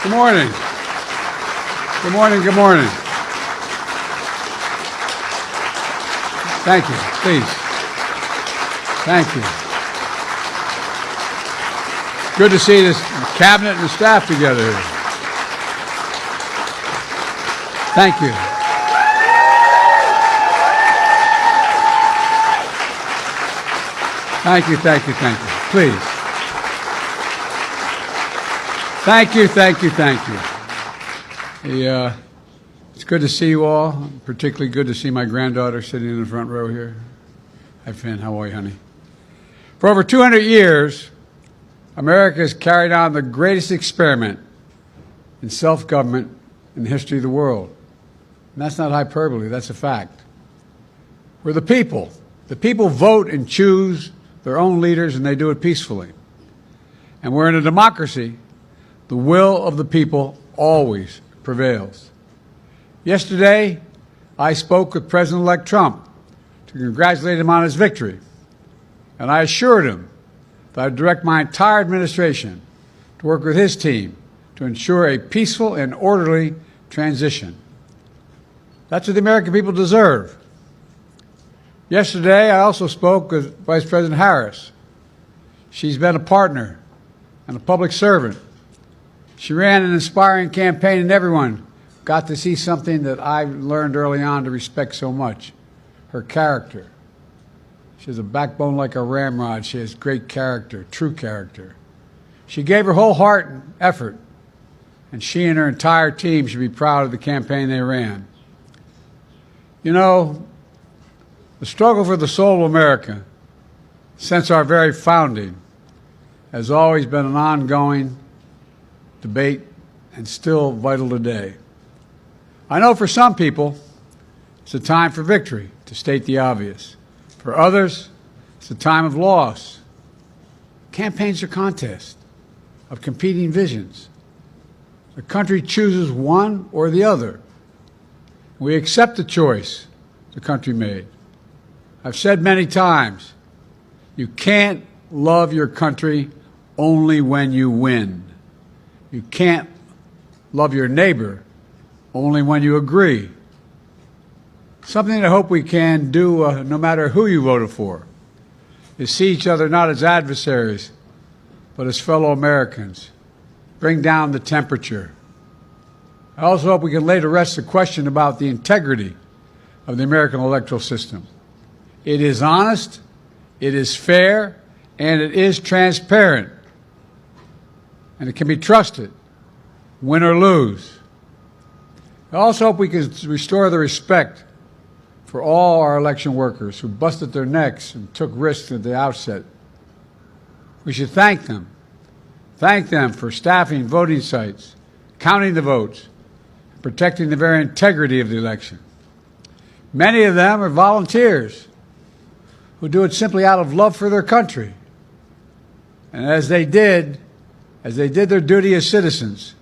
Good morning. Good morning, good morning. Thank you, please. Thank you. Good to see this cabinet and the staff together here. Thank you. Thank you, thank you, thank you. Please. Thank you, thank you, thank you. It's good to see you all. Particularly good to see my granddaughter sitting in the front row here. Hi, Finn. How are you, honey? For over 200 years, America has carried on the greatest experiment in self-government in the history of the world. And that's not hyperbole, that's a fact. We're the people. The people vote and choose their own leaders, and they do it peacefully. And we're in a democracy. The will of the people always prevails. Yesterday, I spoke with President-elect Trump to congratulate him on his victory. And I assured him that I'd direct my entire administration to work with his team to ensure a peaceful and orderly transition. That's what the American people deserve. Yesterday, I also spoke with Vice President Harris. She's been a partner and a public servant. She ran an inspiring campaign, and everyone got to see something that I learned early on to respect so much, her character. She has a backbone like a ramrod. She has great character, true character. She gave her whole heart and effort, and she and her entire team should be proud of the campaign they ran. You know, the struggle for the soul of America, since our very founding, has always been an ongoing debate and still vital today. I know for some people, it's a time for victory, to state the obvious. For others, it's a time of loss. Campaigns are contests of competing visions. The country chooses one or the other. We accept the choice the country made. I've said many times, you can't love your country only when you win. You can't love your neighbor only when you agree. Something I hope we can do, no matter who you voted for, is see each other not as adversaries, but as fellow Americans. Bring down the temperature. I also hope we can lay to rest the question about the integrity of the American electoral system. It is honest, it is fair, and it is transparent. And it can be trusted, win or lose. I also hope we can restore the respect for all our election workers who busted their necks and took risks at the outset. We should thank them. Thank them for staffing voting sites, counting the votes, and protecting the very integrity of the election. Many of them are volunteers who do it simply out of love for their country. And as they did their duty as citizens,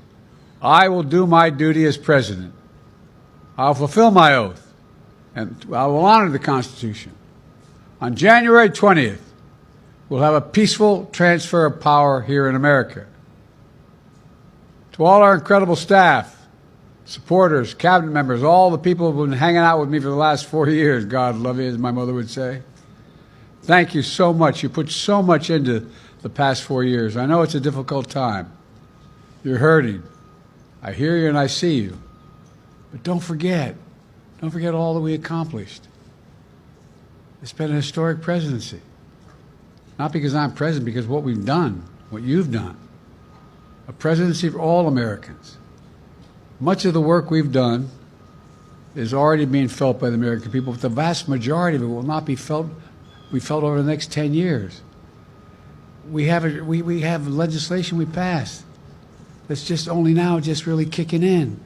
I will do my duty as president. I'll fulfill my oath, and I will honor the Constitution. On January 20th, we'll have a peaceful transfer of power here in America. To all our incredible staff, supporters, cabinet members, all the people who have been hanging out with me for the last 4 years, God love you, as my mother would say, thank you so much. You put so much into the past 4 years. I know it's a difficult time. You're hurting. I hear you and I see you. But don't forget all that we accomplished. It's been a historic presidency. Not because I'm president, because what we've done, what you've done. A presidency for all Americans. Much of the work we've done is already being felt by the American people, but the vast majority of it will not be felt over the next 10 years. We have legislation we passed that's just only now just really kicking in.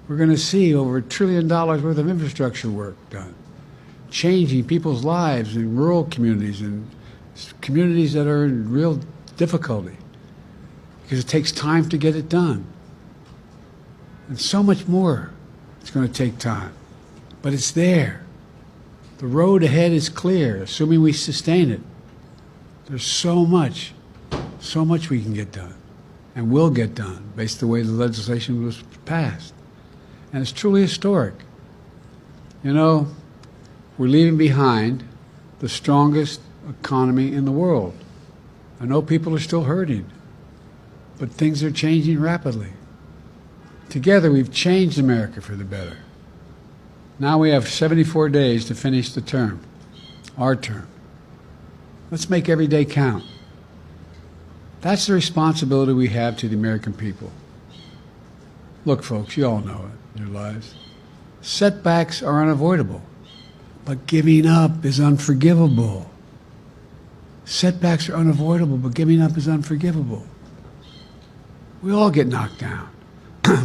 We're going to see over $1 trillion worth of infrastructure work done, changing people's lives in rural communities and communities that are in real difficulty because it takes time to get it done. And so much more it's going to take time, but it's there. The road ahead is clear, assuming we sustain it. There's so much we can get done. and will get done based on the way the legislation was passed. And it's truly historic. You know, we're leaving behind the strongest economy in the world. I know people are still hurting, but things are changing rapidly. Together, we've changed America for the better. Now we have 74 days to finish the term, our term. Let's make every day count. That's the responsibility we have to the American people. Look, folks, you all know it in your lives. Setbacks are unavoidable, but giving up is unforgivable. Setbacks are unavoidable, but giving up is unforgivable. We all get knocked down.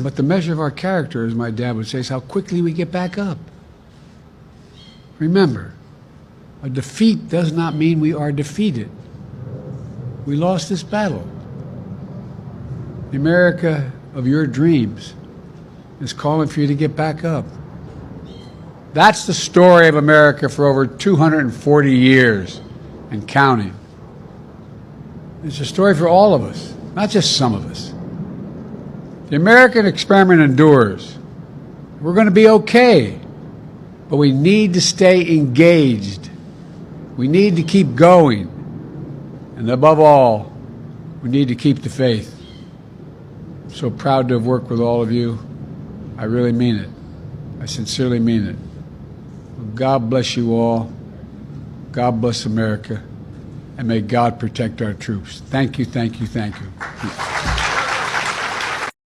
But the measure of our character, as my dad would say, is how quickly we get back up. Remember, a defeat does not mean we are defeated. We lost this battle. The America of your dreams is calling for you to get back up. That's the story of America for over 240 years and counting. It's a story for all of us, not just some of us. The American experiment endures. We're going to be okay, but we need to stay engaged. We need to keep going. And above all, we need to keep the faith. I'm so proud to have worked with all of you. I really mean it. I sincerely mean it. God bless you all. God bless America. And may God protect our troops. Thank you, thank you, thank you.